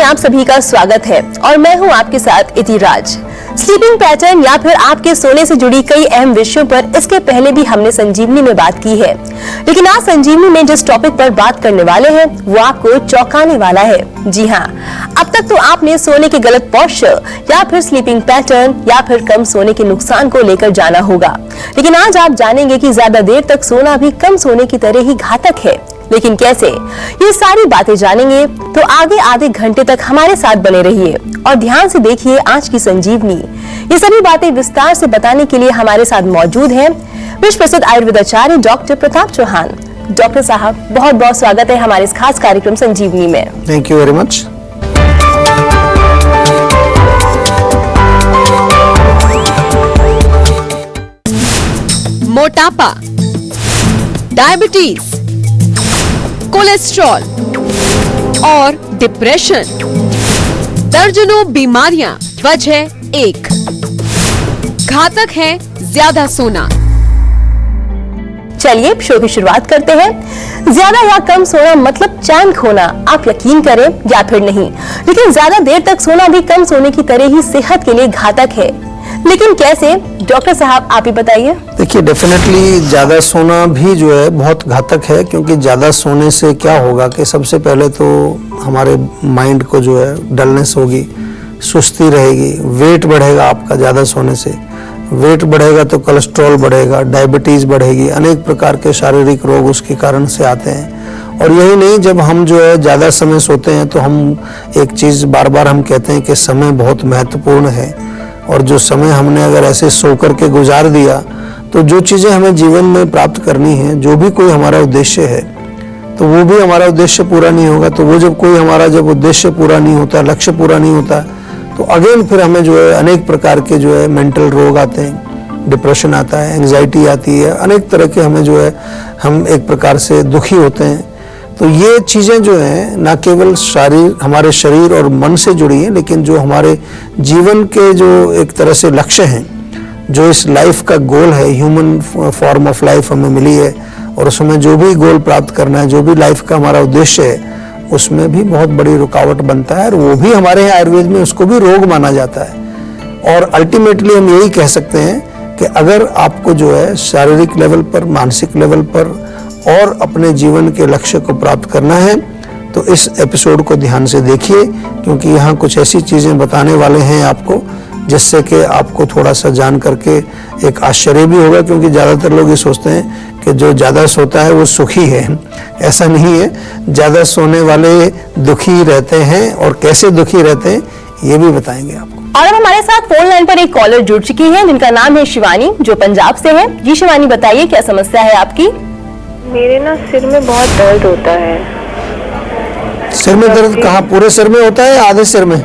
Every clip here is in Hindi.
में आप सभी का स्वागत है और मैं हूं आपके साथ इति राज। स्लीपिंग पैटर्न या फिर आपके सोने से जुड़ी कई अहम विषयों पर इसके पहले भी हमने संजीवनी में बात की है, लेकिन आज संजीवनी में जिस टॉपिक पर बात करने वाले हैं वो आपको चौंकाने वाला है। जी हाँ, अब तक तो आपने सोने के गलत पोस्चर या फिर स्लीपिंग पैटर्न या फिर कम सोने के नुकसान को लेकर जाना होगा, लेकिन आज आप जानेंगे कि ज्यादा देर तक सोना भी कम सोने की तरह ही घातक है। लेकिन कैसे, ये सारी बातें जानेंगे तो आगे आधे घंटे तक हमारे साथ बने रहिए और ध्यान से देखिए आज की संजीवनी। ये सभी बातें विस्तार से बताने के लिए हमारे साथ मौजूद हैं विश्व प्रसिद्ध आयुर्वेदाचार्य डॉक्टर प्रताप चौहान। डॉक्टर साहब, बहुत बहुत स्वागत है हमारे इस खास कार्यक्रम संजीवनी में। Thank you very much. मोटापा, डायबिटीज, कोलेस्ट्रॉल और डिप्रेशन, दर्जनों बीमारियां, वजह एक, घातक है ज्यादा सोना। चलिए शो की शुरुआत करते हैं। ज्यादा या कम सोना मतलब चैन खोना, आप यकीन करें या फिर नहीं, लेकिन ज्यादा देर तक सोना भी कम सोने की तरह ही सेहत के लिए घातक है। लेकिन कैसे, डॉक्टर साहब आप ही बताइए। देखिए, डेफिनेटली ज्यादा सोना भी जो है बहुत घातक है, क्योंकि ज्यादा सोने से क्या होगा कि सबसे पहले तो हमारे माइंड को जो है डलनेस होगी, सुस्ती रहेगी, वेट बढ़ेगा आपका ज्यादा सोने से। वेट बढ़ेगा तो कोलेस्ट्रॉल बढ़ेगा, डायबिटीज बढ़ेगी, अनेक प्रकार के शारीरिक रोग उसके कारण से आते हैं। और यही नहीं, जब हम जो है ज्यादा समय सोते हैं तो हम एक चीज बार बार हम कहते हैं कि समय बहुत महत्वपूर्ण है, और जो समय हमने अगर ऐसे सो करके गुजार दिया तो जो चीजें हमें जीवन में प्राप्त करनी है, जो भी कोई हमारा उद्देश्य है, तो वो भी हमारा उद्देश्य पूरा नहीं होगा। तो वो जब कोई हमारा जब उद्देश्य पूरा नहीं होता, लक्ष्य पूरा नहीं होता, तो अगेन फिर हमें जो है अनेक प्रकार के जो है मेंटल रोग आते हैं, डिप्रेशन आता है, एंग्जाइटी आती है, अनेक तरह के हमें जो है हम एक प्रकार से दुखी होते हैं। तो ये चीज़ें जो हैं ना केवल हमारे शरीर और मन से जुड़ी हैं, लेकिन जो हमारे जीवन के जो एक तरह से लक्ष्य हैं, जो इस लाइफ का गोल है, ह्यूमन फॉर्म ऑफ लाइफ हमें मिली है, और उसमें जो भी गोल प्राप्त करना है, जो भी लाइफ का हमारा उद्देश्य है, उसमें भी बहुत बड़ी रुकावट बनता है। और वो भी हमारे यहाँ आयुर्वेद में उसको भी रोग माना जाता है। और अल्टीमेटली हम यही कह सकते हैं कि अगर आपको जो है शारीरिक लेवल पर, मानसिक लेवल पर और अपने जीवन के लक्ष्य को प्राप्त करना है, तो इस एपिसोड को ध्यान से देखिए, क्योंकि यहाँ कुछ ऐसी चीज़ें बताने वाले हैं आपको जिससे कि आपको थोड़ा सा जान करके एक आश्चर्य भी होगा। क्योंकि ज़्यादातर लोग ये सोचते हैं कि जो ज़्यादा सोता है वो सुखी है। ऐसा नहीं है, ज़्यादा सोने वाले दुखी रहते हैं, और कैसे दुखी रहते हैं ये भी बताएंगे आपको। और अब हमारे साथ फोन लाइन पर एक कॉलर जुड़ चुकी है जिनका नाम है शिवानी, जो पंजाब से है। जी शिवानी, बताइए क्या समस्या है आपकी। मेरे ना सिर में बहुत दर्द होता है। सिर में दर्द कहाँ, पूरे सिर में होता है, आधे सिर में?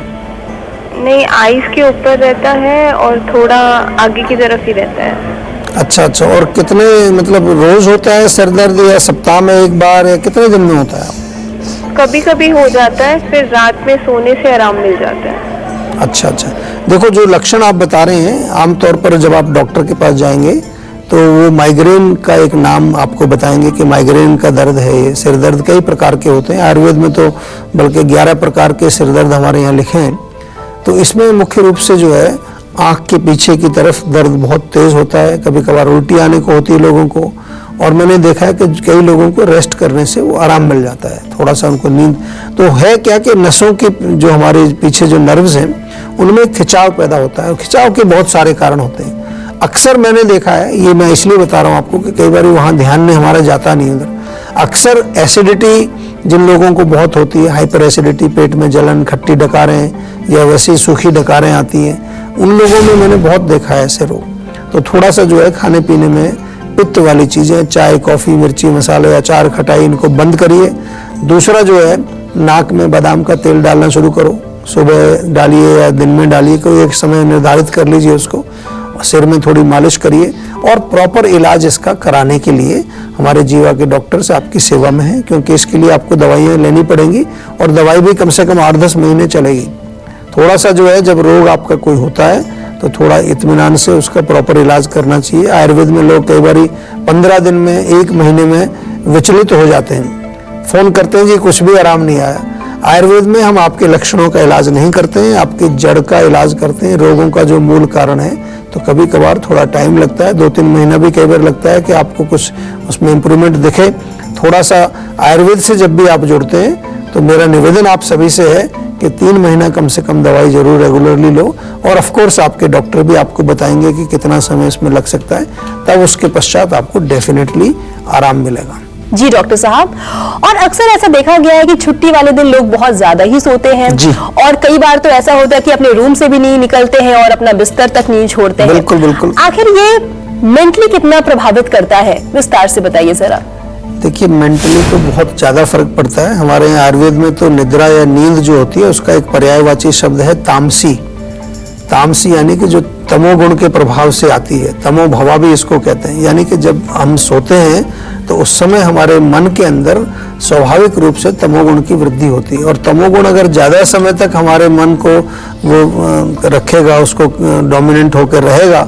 नहीं, आईज के ऊपर रहता है और थोड़ा आगे की तरफ ही रहता है। अच्छा अच्छा। और कितने, मतलब रोज होता है सिर दर्द, या सप्ताह में एक बार, या कितने दिन में होता है? कभी कभी हो जाता है, फिर रात में सोने से आराम मिल जाता है। अच्छा अच्छा। देखो, जो लक्षण आप बता रहे हैं, आमतौर पर जब आप डॉक्टर के पास जाएंगे तो वो माइग्रेन का एक नाम आपको बताएंगे कि माइग्रेन का दर्द है। ये सिर दर्द कई प्रकार के होते हैं, आयुर्वेद में तो बल्कि 11 प्रकार के सिर दर्द हमारे यहाँ लिखे हैं। तो इसमें मुख्य रूप से जो है आँख के पीछे की तरफ दर्द बहुत तेज होता है, कभी कभार उल्टी आने को होती है लोगों को, और मैंने देखा है कि कई लोगों को रेस्ट करने से वो आराम मिल जाता है, थोड़ा सा उनको नींद। तो है क्या कि नसों के जो हमारे पीछे जो नर्व्स हैं उनमें खिंचाव पैदा होता है, और खिंचाव के बहुत सारे कारण होते हैं। अक्सर मैंने देखा है, ये मैं इसलिए बता रहा हूँ आपको कि कई बार वहाँ ध्यान में हमारा जाता नहीं उधर। अक्सर एसिडिटी जिन लोगों को बहुत होती है, हाइपर एसिडिटी, पेट में जलन, खट्टी डकारें या वैसी सूखी डकारें आती हैं, उन लोगों में मैंने बहुत देखा है ऐसे रोग। तो थोड़ा सा जो है खाने पीने में पित्त वाली चीज़ें, चाय, कॉफ़ी, मिर्ची, मसाले, अचार, खटाई, इनको बंद करिए। दूसरा जो है, नाक में बादाम का तेल डालना शुरू करो, सुबह डालिए या दिन में डालिए, कोई एक समय निर्धारित कर लीजिए उसको। सिर में थोड़ी मालिश करिए, और प्रॉपर इलाज इसका कराने के लिए हमारे जीवा के डॉक्टर्स आपकी सेवा में हैं, क्योंकि इसके लिए आपको दवाइयाँ लेनी पड़ेंगी, और दवाई भी कम से कम 8-10 महीने चलेगी। थोड़ा सा जो है, जब रोग आपका कोई होता है तो थोड़ा इत्मीनान से उसका प्रॉपर इलाज करना चाहिए। आयुर्वेद में लोग कई बार 15 दिन में, 1 महीने में विचलित हो जाते हैं, फोन करते हैं जी कुछ भी आराम नहीं आया। आयुर्वेद में हम आपके लक्षणों का इलाज नहीं करते हैं, आपकी जड़ का इलाज करते हैं, रोगों का जो मूल कारण है। तो कभी कभार थोड़ा टाइम लगता है, 2-3 महीना भी कई बार लगता है कि आपको कुछ उसमें इम्प्रूवमेंट दिखे। थोड़ा सा आयुर्वेद से जब भी आप जुड़ते हैं तो मेरा निवेदन आप सभी से है कि 3 महीना कम से कम दवाई जरूर रेगुलरली लो, और ऑफ कोर्स आपके डॉक्टर भी आपको बताएंगे कि कितना समय इसमें लग सकता है, तब उसके पश्चात आपको डेफिनेटली आराम मिलेगा। जी डॉक्टर साहब, और अक्सर ऐसा देखा गया है कि छुट्टी वाले दिन लोग बहुत ज्यादा ही सोते हैं जी। और कई बार तो ऐसा होता है कि अपने रूम से भी नहीं निकलते हैं और अपना बिस्तर तक नहीं छोड़ते हैं। बिल्कुल बिल्कुल। आखिर ये मेंटली कितना प्रभावित करता है, विस्तार से बताइए जरा। देखिए, मेंटली तो बहुत ज्यादा फर्क पड़ता है। हमारे यहाँ आयुर्वेद में तो निद्रा या नींद जो होती है उसका एक पर्यायवाची शब्द है तामसी। तामसी यानी कि जो तमोगुण के प्रभाव से आती है, तमोभवा भी इसको कहते हैं। यानी कि जब हम सोते हैं तो उस समय हमारे मन के अंदर स्वाभाविक रूप से तमोगुण की वृद्धि होती है, और तमोगुण अगर ज्यादा समय तक हमारे मन को वो रखेगा, उसको डोमिनेंट होकर रहेगा,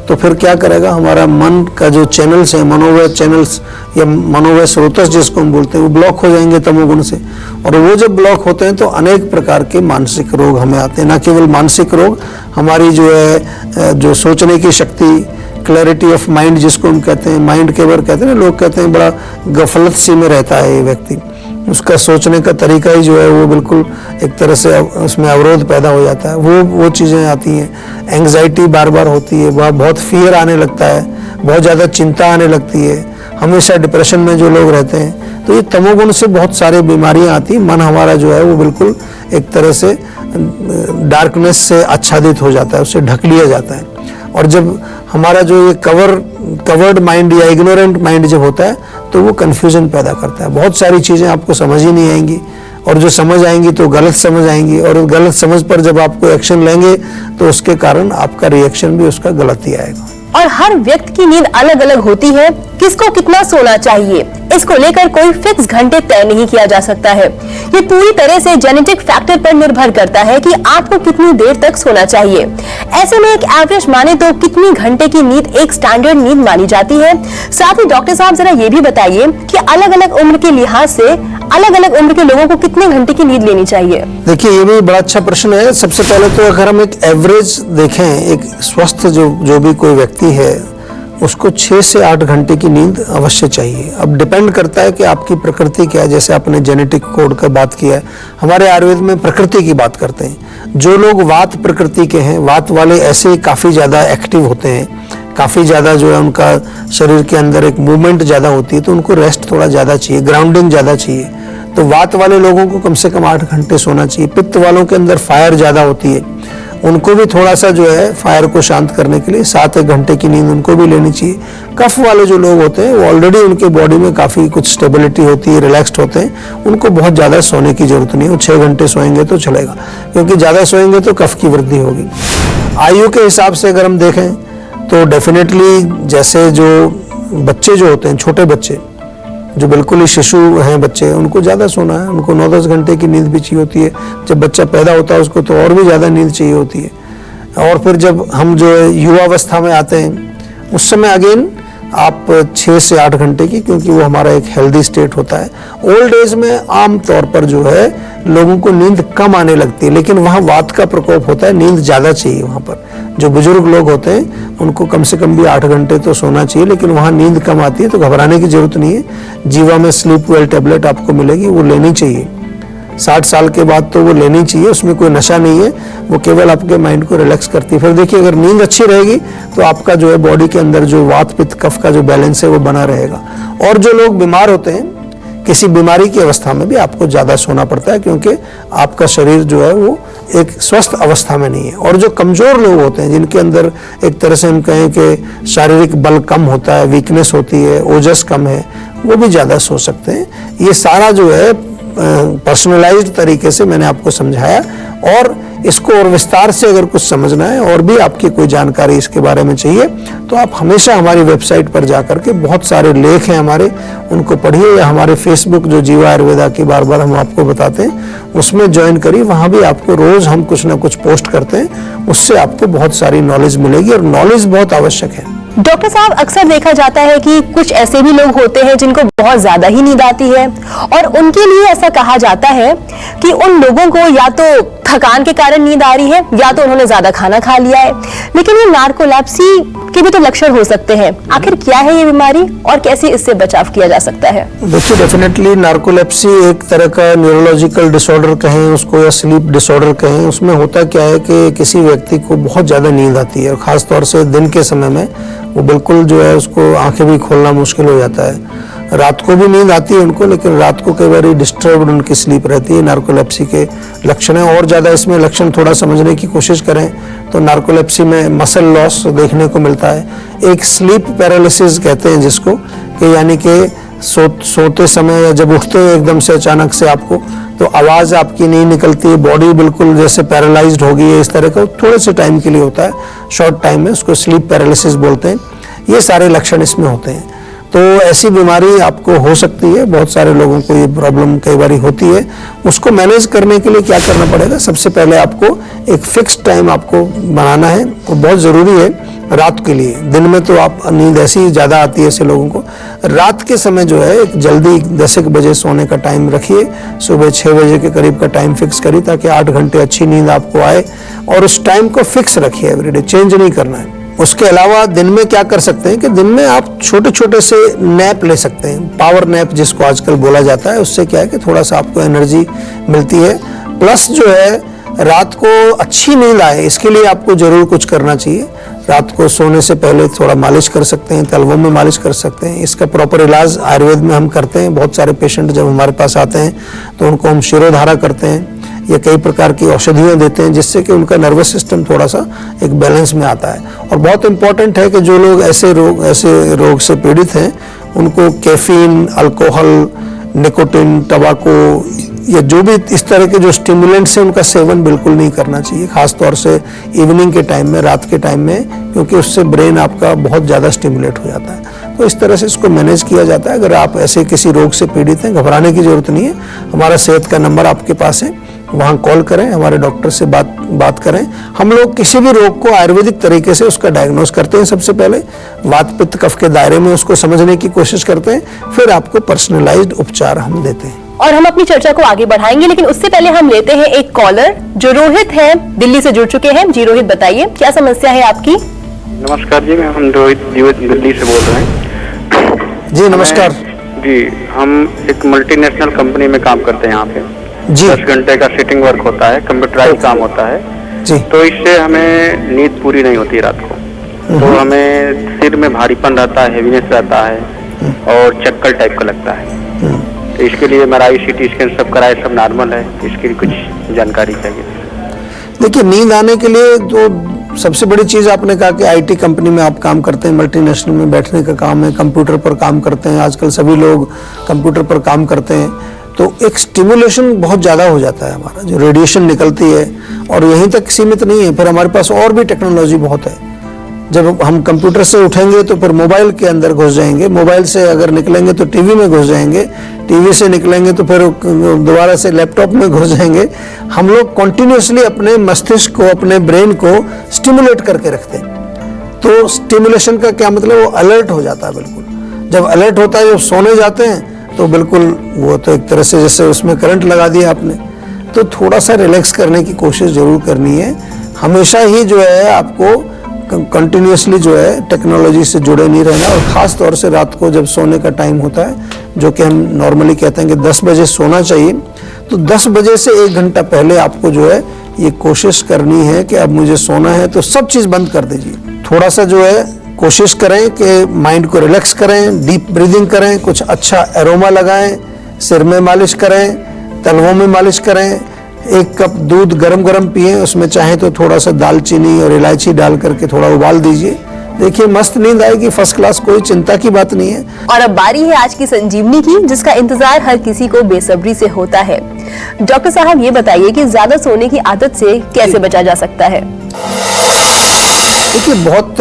तो फिर क्या करेगा, हमारा मन का जो चैनल्स है, मनोवय चैनल्स या मनोवय स्रोतस जिसको हम बोलते हैं, वो ब्लॉक हो जाएंगे तमोगुण से। और वो जब ब्लॉक होते हैं तो अनेक प्रकार के मानसिक रोग हमें आते हैं। न केवल मानसिक रोग, हमारी जो है जो सोचने की शक्ति, क्लैरिटी ऑफ माइंड जिसको हम कहते हैं, माइंड के बारे कहते हैं ना, लोग कहते हैं बड़ा गफलत सी में रहता है ये व्यक्ति, उसका सोचने का तरीका ही जो है वो बिल्कुल एक तरह से उसमें अवरोध पैदा हो जाता है। वो चीज़ें आती हैं। एंग्जाइटी बार बार होती है, वह बहुत फियर आने लगता है, बहुत ज़्यादा चिंता आने लगती है, हमेशा डिप्रेशन में जो लोग रहते हैं। तो ये तमोगुण से बहुत सारी बीमारियां आती हैं। मन हमारा जो है वो बिल्कुल एक तरह से डार्कनेस से आच्छादित हो जाता है, उससे ढक लिया जाता है। और जब हमारा जो ये कवर्ड माइंड या इग्नोरेंट माइंड जब होता है तो वो कंफ्यूजन पैदा करता है। बहुत सारी चीज़ें आपको समझ ही नहीं आएंगी, और जो समझ आएंगी तो गलत समझ आएंगी, और गलत समझ पर जब आपको एक्शन लेंगे तो उसके कारण आपका रिएक्शन भी उसका गलत ही आएगा। और हर व्यक्ति की नींद अलग अलग होती है, किसको कितना सोना चाहिए इसको लेकर कोई फिक्स घंटे तय नहीं किया जा सकता है। ये पूरी तरह से जेनेटिक फैक्टर पर निर्भर करता है कि आपको कितनी देर तक सोना चाहिए। ऐसे में एक एवरेज माने तो कितनी घंटे की नींद एक स्टैंडर्ड नींद मानी जाती है। साथ ही डॉक्टर साहब जरा ये भी बताइए कि अलग अलग उम्र के लिहाज से अलग अलग उम्र के लोगों को कितने घंटे की नींद लेनी चाहिए। देखिए, ये भी बड़ा अच्छा प्रश्न है। सबसे पहले तो अगर हम एक एवरेज देखें, एक स्वस्थ जो भी कोई व्यक्ति है उसको 6 से 8 घंटे की नींद अवश्य चाहिए। अब डिपेंड करता है कि आपकी प्रकृति क्या है। जैसे आपने जेनेटिक कोड का बात किया है, हमारे आयुर्वेद में प्रकृति की बात करते हैं। जो लोग वात प्रकृति के हैं, वात वाले ऐसे काफ़ी ज़्यादा एक्टिव होते हैं, काफ़ी ज़्यादा जो है उनका शरीर के अंदर एक मूवमेंट ज़्यादा होती है, तो उनको रेस्ट थोड़ा ज़्यादा चाहिए, ग्राउंडिंग ज़्यादा चाहिए। तो वात वाले लोगों को कम से कम 8 घंटे सोना चाहिए। पित्त वालों के अंदर फायर ज़्यादा होती है, उनको भी थोड़ा सा जो है फायर को शांत करने के लिए 7-1 घंटे की नींद उनको भी लेनी चाहिए। कफ वाले जो लोग होते हैं वो ऑलरेडी उनके बॉडी में काफ़ी कुछ स्टेबिलिटी होती है, रिलैक्स्ड होते हैं, उनको बहुत ज़्यादा सोने की जरूरत नहीं है। वो 6 घंटे सोएंगे तो चलेगा, क्योंकि ज़्यादा सोएंगे तो कफ की वृद्धि होगी। आयु के हिसाब से अगर हम देखें तो डेफिनेटली जैसे जो बच्चे जो होते हैं, छोटे बच्चे जो बिल्कुल ही शिशु हैं बच्चे, उनको ज़्यादा सोना है, उनको 9-10 घंटे की नींद भी चाहिए होती है। जब बच्चा पैदा होता है उसको तो और भी ज़्यादा नींद चाहिए होती है। और फिर जब हम जो है युवावस्था में आते हैं उस समय अगेन आप 6 से 8 घंटे की, क्योंकि वो हमारा एक हेल्दी स्टेट होता है। ओल्ड एज में आम तौर पर जो है लोगों को नींद कम आने लगती है, लेकिन वहाँ वात का प्रकोप होता है, नींद ज़्यादा चाहिए। वहाँ पर जो बुजुर्ग लोग होते हैं उनको कम से कम भी 8 घंटे तो सोना चाहिए, लेकिन वहाँ नींद कम आती है तो घबराने की जरूरत नहीं है। जीवा में स्लीप वेल टैबलेट आपको मिलेगी, वो लेनी चाहिए। 60 साल के बाद तो वो लेनी चाहिए, उसमें कोई नशा नहीं है, वो केवल आपके माइंड को रिलैक्स करती है। फिर देखिए, अगर नींद अच्छी रहेगी तो आपका जो है बॉडी के अंदर जो वात पित्त कफ का जो बैलेंस है वो बना रहेगा। और जो लोग बीमार होते हैं, किसी बीमारी की अवस्था में भी आपको ज़्यादा सोना पड़ता है, क्योंकि आपका शरीर जो है वो एक स्वस्थ अवस्था में नहीं है। और जो कमज़ोर लोग होते हैं, जिनके अंदर एक तरह से हम कहें कि शारीरिक बल कम होता है, वीकनेस होती है, ओजस कम है, वो भी ज़्यादा सो सकते हैं। ये सारा जो है पर्सनलाइज्ड तरीके से मैंने आपको समझाया, और इसको और विस्तार से अगर कुछ समझना है और भी आपकी कोई जानकारी इसके बारे में चाहिए तो आप हमेशा हमारी वेबसाइट पर जाकर के बहुत सारे लेख हैं हमारे, उनको पढ़िए, या हमारे फेसबुक जो जीवा आयुर्वेदा की बार बार हम आपको बताते हैं उसमें ज्वाइन करिए। वहाँ भी आपको रोज हम कुछ ना कुछ पोस्ट करते हैं, उससे आपको बहुत सारी नॉलेज मिलेगी और नॉलेज बहुत आवश्यक है। डॉक्टर साहब, अक्सर देखा जाता है कि कुछ ऐसे भी लोग होते हैं जिनको बहुत ज्यादा ही नींद आती है और उनके लिए ऐसा कहा जाता है कि उन लोगों को या तो थकान के कारण नींद आ रही है या तो उन्होंने ज्यादा खाना खा लिया है, लेकिन ये नार्कोलेप्सी के भी तो लक्षण हो सकते हैं। आखिर क्या है ये बीमारी और कैसे इससे बचाव किया जा सकता है? देखिए, डेफिनेटली नार्कोलेप्सी एक तरह का न्यूरोलॉजिकल डिसऑर्डर कहें उसको या स्लीप डिसऑर्डर कहें। उसमें होता क्या है कि किसी व्यक्ति को बहुत ज्यादा नींद आती है और खास तौर से दिन के समय में वो बिल्कुल जो है उसको आंखें भी खोलना मुश्किल हो जाता है। रात को भी नींद आती है उनको, लेकिन रात को कई बार डिस्टर्ब्ड उनकी स्लीप रहती है। नार्कोलेप्सी के लक्षण है। और ज़्यादा इसमें लक्षण थोड़ा समझने की कोशिश करें तो नार्कोलेप्सी में मसल लॉस देखने को मिलता है। एक स्लीप पैरालिसिस कहते हैं जिसको, कि यानी कि सोते समय या जब उठते हैं एकदम से अचानक से आपको तो आवाज़ आपकी नहीं निकलती है, बॉडी बिल्कुल जैसे पैरालाइज्ड हो गई है, इस तरह का थोड़े से टाइम के लिए होता है, शॉर्ट टाइम में, उसको स्लीप पैरालिसिस बोलते हैं। ये सारे लक्षण इसमें होते हैं। तो ऐसी बीमारी आपको हो सकती है, बहुत सारे लोगों को ये प्रॉब्लम कई बार होती है। उसको मैनेज करने के लिए क्या करना पड़ेगा? सबसे पहले आपको एक फिक्स टाइम आपको बनाना है, वो बहुत ज़रूरी है रात के लिए। दिन में तो आप नींद ऐसी ज़्यादा आती है ऐसे लोगों को, रात के समय जो है एक जल्दी 10 बजे सोने का टाइम रखिए, सुबह 6 बजे के करीब का टाइम फिक्स करिए ताकि 8 घंटे अच्छी नींद आपको आए, और उस टाइम को फिक्स रखिए, एवरीडे चेंज नहीं करना है। उसके अलावा दिन में क्या कर सकते हैं कि दिन में आप छोटे छोटे से नैप ले सकते हैं, पावर नैप जिसको आजकल बोला जाता है। उससे क्या है कि थोड़ा सा आपको एनर्जी मिलती है, प्लस जो है रात को अच्छी नींद आए इसके लिए आपको जरूर कुछ करना चाहिए। रात को सोने से पहले थोड़ा मालिश कर सकते हैं, तलवों में मालिश कर सकते हैं। इसका प्रॉपर इलाज आयुर्वेद में हम करते हैं। बहुत सारे पेशेंट जब हमारे पास आते हैं तो उनको हम शिरोधारा करते हैं या कई प्रकार की औषधियाँ देते हैं जिससे कि उनका नर्वस सिस्टम थोड़ा सा एक बैलेंस में आता है। और बहुत इंपॉर्टेंट है कि जो लोग ऐसे रोग से पीड़ित हैं उनको कैफीन, अल्कोहल, निकोटिन, टबाको या जो भी इस तरह के जो स्टिमुलेंट्स हैं उनका सेवन बिल्कुल नहीं करना चाहिए, खास तौर से इवनिंग के टाइम में, रात के टाइम में, क्योंकि उससे ब्रेन आपका बहुत ज़्यादा स्टिमुलेट हो जाता है। तो इस तरह से इसको मैनेज किया जाता है। अगर आप ऐसे किसी रोग से पीड़ित हैं, घबराने की जरूरत नहीं है। हमारा सेहत का नंबर आपके पास है, वहाँ कॉल करें, हमारे डॉक्टर से बात करें। हम लोग किसी भी रोग को आयुर्वेदिक तरीके से उसका डायग्नोस करते हैं। सबसे पहले वात पित्त कफ के दायरे में उसको समझने की कोशिश करते हैं, फिर आपको पर्सनलाइज्ड उपचार हम देते हैं। और हम अपनी चर्चा को आगे बढ़ाएंगे, लेकिन उससे पहले हम लेते हैं एक कॉलर जो रोहित है, दिल्ली से जुड़ चुके हैं। जी रोहित, बताइए क्या समस्या है आपकी? नमस्कार जी, हम रोहित दिल्ली से बोल रहे हैं। जी नमस्कार जी, हम एक मल्टीनेशनल कंपनी में काम करते हैं यहाँ पे जी। 10 घंटे का सिटिंग वर्क होता है, कंप्यूटराइज काम होता है जी। तो इससे हमें नींद पूरी नहीं होती रात को, तो हमें सिर में भारीपन रहता है, हेवीनेस रहता है और चक्कर टाइप का लगता है। तो इसके लिए मेरा CT स्कैन सब कराए, सब नॉर्मल है, इसकी कुछ जानकारी चाहिए। देखिए, नींद आने के लिए जो सबसे बड़ी चीज़ आपने कहा कि IT कंपनी में आप काम करते हैं, मल्टीनेशनल में बैठने का काम है, कंप्यूटर पर काम करते हैं, आजकल सभी लोग कंप्यूटर पर काम करते हैं, तो एक स्टिमुलेशन बहुत ज़्यादा हो जाता है। हमारा जो रेडिएशन निकलती है, और यहीं तक सीमित नहीं है, फिर हमारे पास और भी टेक्नोलॉजी बहुत है। जब हम कंप्यूटर से उठेंगे तो फिर मोबाइल के अंदर घुस जाएंगे, मोबाइल से अगर निकलेंगे तो टीवी में घुस जाएंगे, टीवी से निकलेंगे तो फिर दोबारा से लैपटॉप में घुस जाएंगे। हम लोग कॉन्टिन्यूसली अपने मस्तिष्क को, अपने ब्रेन को स्टिमुलेट करके रखते हैं। तो स्टिमुलेशन का क्या मतलब? वो अलर्ट हो जाता है बिल्कुल। जब अलर्ट होता है, जब सोने जाते हैं तो बिल्कुल वो तो एक तरह से जैसे उसमें करंट लगा दिया आपने। तो थोड़ा सा रिलैक्स करने की कोशिश जरूर करनी है। हमेशा ही जो है आपको कंटिन्यूसली जो है टेक्नोलॉजी से जुड़े नहीं रहना, और ख़ास तौर से रात को जब सोने का टाइम होता है, जो कि हम नॉर्मली कहते हैं कि 10 बजे सोना चाहिए, तो 10 बजे से 1 घंटा पहले आपको जो है ये कोशिश करनी है कि अब मुझे सोना है, तो सब चीज़ बंद कर दीजिए। थोड़ा सा जो है कोशिश करें कि माइंड को रिलैक्स करें, डीप ब्रीदिंग करें, कुछ अच्छा एरोमा लगाएं, सिर में मालिश करें, तलवों में मालिश करें, 1 कप दूध गरम पिएं, उसमें चाहे तो थोड़ा सा दालचीनी और इलायची डाल करके थोड़ा उबाल दीजिए। देखिए, मस्त नींद आएगी, फर्स्ट क्लास, कोई चिंता की बात नहीं है। और अब बारी है आज की संजीवनी की, जिसका इंतजार हर किसी को बेसब्री से होता है। डॉक्टर साहब ये बताइए कि ज्यादा सोने की आदत से कैसे बचा जा सकता है? देखिए, बहुत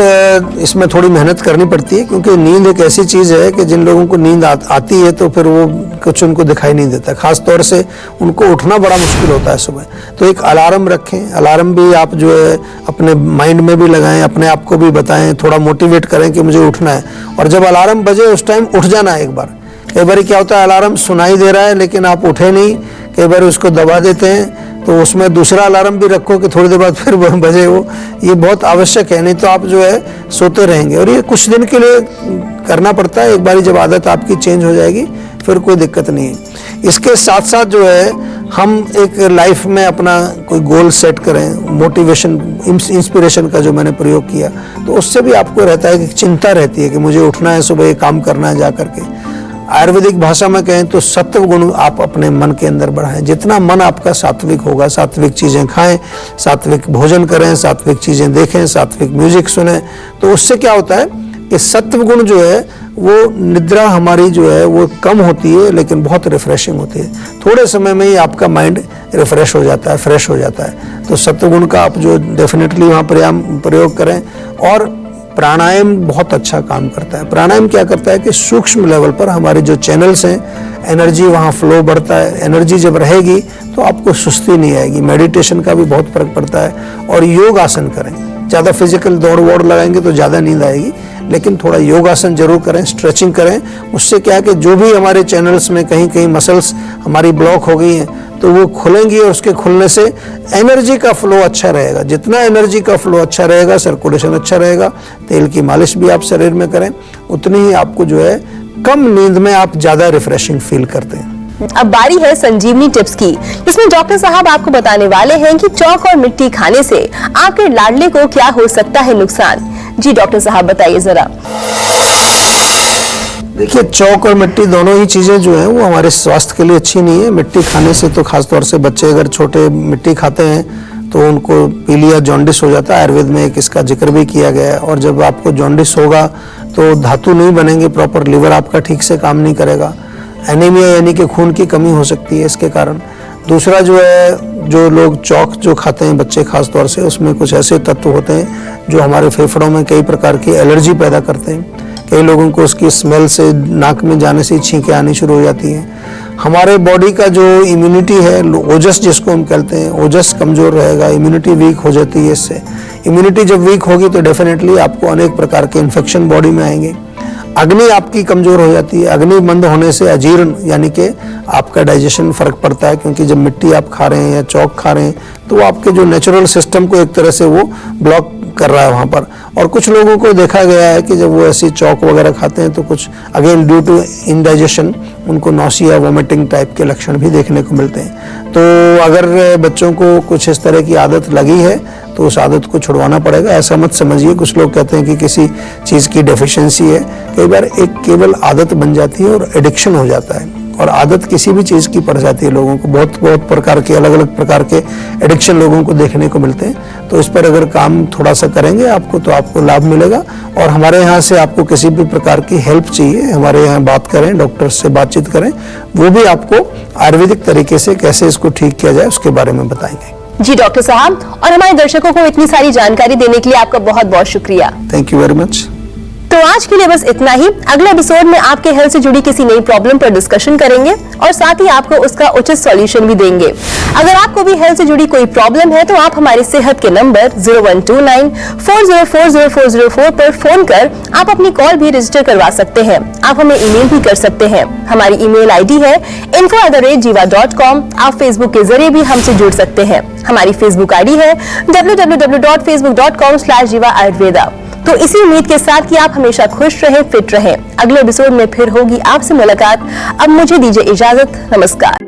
इसमें थोड़ी मेहनत करनी पड़ती है, क्योंकि नींद एक ऐसी चीज़ है कि जिन लोगों को नींद आती है तो फिर वो कुछ उनको दिखाई नहीं देता, खास तौर से उनको उठना बड़ा मुश्किल होता है सुबह। तो एक अलार्म रखें, अलार्म भी आप जो है अपने माइंड में भी लगाएं, अपने आप को भी बताएं, थोड़ा मोटिवेट करें कि मुझे उठना है, और जब अलार्म बजे उस टाइम उठ जाना है एक बार। कई बार क्या होता है, अलार्म सुनाई दे रहा है लेकिन आप उठे नहीं, कई बार उसको दबा देते हैं, तो उसमें दूसरा अलार्म भी रखो कि थोड़ी देर बाद फिर बजे वो, ये बहुत आवश्यक है, नहीं तो आप जो है सोते रहेंगे। और ये कुछ दिन के लिए करना पड़ता है, एक बारी जब आदत आपकी चेंज हो जाएगी फिर कोई दिक्कत नहीं है। इसके साथ साथ जो है हम एक लाइफ में अपना कोई गोल सेट करें, मोटिवेशन इंस्पिरेशन का जो मैंने प्रयोग किया, तो उससे भी आपको रहता है कि चिंता रहती है कि मुझे उठना है, सुबह ये काम करना है जा करके। आयुर्वेदिक भाषा में कहें तो सत्व गुण आप अपने मन के अंदर बढ़ाएं। जितना मन आपका सात्विक होगा, सात्विक चीज़ें खाएं, सात्विक भोजन करें, सात्विक चीज़ें देखें, सात्विक म्यूजिक सुने, तो उससे क्या होता है कि सत्व गुण जो है वो निद्रा हमारी जो है वो कम होती है लेकिन बहुत रिफ्रेशिंग होती है। थोड़े समय में ही आपका माइंड रिफ्रेश हो जाता है, फ्रेश हो जाता है। तो सत्व गुण का आप जो डेफिनेटली वहाँ प्रयोग करें। और प्राणायाम बहुत अच्छा काम करता है। प्राणायाम क्या करता है कि सूक्ष्म लेवल पर हमारे जो चैनल्स हैं, एनर्जी वहाँ फ्लो बढ़ता है। एनर्जी जब रहेगी तो आपको सुस्ती नहीं आएगी। मेडिटेशन का भी बहुत फर्क पड़ता है। और योग आसन करें, ज़्यादा फिजिकल दौड़ वोड़ लगाएंगे तो ज़्यादा नींद आएगी, लेकिन थोड़ा योगासन जरूर करें, स्ट्रेचिंग करें। उससे क्या है कि जो भी हमारे चैनल्स में कहीं कहीं मसल्स हमारी ब्लॉक हो गई हैं तो वो खुलेंगी, और उसके खुलने से एनर्जी का फ्लो अच्छा रहेगा। जितना एनर्जी का फ्लो अच्छा रहेगा, सर्कुलेशन अच्छा रहेगा, तेल की मालिश भी आप शरीर में करें, उतनी ही आपको जो है कम नींद में आप ज़्यादा रिफ्रेशिंग फील करते हैं। अब बारी है संजीवनी टिप्स की, इसमें डॉक्टर साहब आपको बताने वाले हैं कि चौक और मिट्टी खाने से आपके लाडले को क्या हो सकता है नुकसान। जी डॉक्टर साहब बताइए जरा। देखिए, चौक और मिट्टी दोनों ही चीज़ें जो हैं वो हमारे स्वास्थ्य के लिए अच्छी नहीं है। मिट्टी खाने से तो खासतौर से बच्चे अगर छोटे मिट्टी खाते हैं तो उनको पीलिया जॉन्डिस हो जाता है। आयुर्वेद में एक इसका जिक्र भी किया गया है। और जब आपको जॉन्डिस होगा तो धातु नहीं बनेंगे प्रॉपर, लिवर आपका ठीक से काम नहीं करेगा, एनीमिया यानी कि खून की कमी हो सकती है इसके कारण। दूसरा जो है, जो लोग चौक जो खाते हैं बच्चे खास तौर से, उसमें कुछ ऐसे तत्व होते हैं जो हमारे फेफड़ों में कई प्रकार की एलर्जी पैदा करते हैं। कई लोगों को उसकी स्मेल से नाक में जाने से छींकें आनी शुरू हो जाती हैं। हमारे बॉडी का जो इम्यूनिटी है, ओजस जिसको हम कहते हैं, ओजस कमज़ोर रहेगा, इम्यूनिटी वीक हो जाती है। इससे इम्यूनिटी जब वीक होगी तो डेफिनेटली आपको अनेक प्रकार के इन्फेक्शन बॉडी में आएंगे। अग्नि आपकी कमज़ोर हो जाती है। अग्नि मंद होने से अजीर्ण यानी कि आपका डाइजेशन फर्क पड़ता है, क्योंकि जब मिट्टी आप खा रहे हैं या चौक खा रहे हैं तो आपके जो नेचुरल सिस्टम को एक तरह से वो ब्लॉक कर रहा है वहाँ पर। और कुछ लोगों को देखा गया है कि जब वो ऐसी चौक वगैरह खाते हैं तो कुछ अगेन ड्यू टू इंडाइजेशन उनको नौसिया, वोमिटिंग टाइप के लक्षण भी देखने को मिलते हैं। तो अगर बच्चों को कुछ इस तरह की आदत लगी है तो उस आदत को छुड़वाना पड़ेगा। ऐसा मत समझिए, कुछ लोग कहते हैं कि किसी चीज़ की डेफिशिएंसी है। कई बार एक केवल आदत बन जाती है और एडिक्शन हो जाता है, और आदत किसी भी चीज़ की पड़ जाती है लोगों को। बहुत बहुत प्रकार के अलग अलग प्रकार के एडिक्शन लोगों को देखने को मिलते हैं। तो इस पर अगर काम थोड़ा सा करेंगे आपको तो आपको लाभ मिलेगा। और हमारे यहाँ से आपको किसी भी प्रकार की हेल्प चाहिए, हमारे यहाँ बात करें, डॉक्टर से बातचीत करें, वो भी आपको आयुर्वेदिक तरीके से कैसे इसको ठीक किया जाए उसके बारे में बताएंगे। जी डॉक्टर साहब, और हमारे दर्शकों को इतनी सारी जानकारी देने के लिए आपका बहुत बहुत शुक्रिया। Thank you very much. तो आज के लिए बस इतना ही। अगले एपिसोड में आपके हेल्थ से जुड़ी किसी नई प्रॉब्लम पर डिस्कशन करेंगे और साथ ही आपको उसका उचित सॉल्यूशन भी देंगे। अगर आपको भी हेल्थ से जुड़ी कोई प्रॉब्लम है तो आप हमारे सेहत के नंबर 0129404004 पर फोन कर आप अपनी कॉल भी रजिस्टर करवा सकते हैं। आप हमें ईमेल भी कर सकते हैं। हमारी ईमेल आईडी है info@jiva.com। आप फेसबुक के जरिए भी हमसे जुड़ सकते हैं। हमारी फेसबुक आईडी है www.facebook.com/jiva ayurveda। तो इसी उम्मीद के साथ कि आप हमेशा खुश रहें, फिट रहें। अगले एपिसोड में फिर होगी आपसे मुलाकात। अब मुझे दीजिए इजाजत। नमस्कार।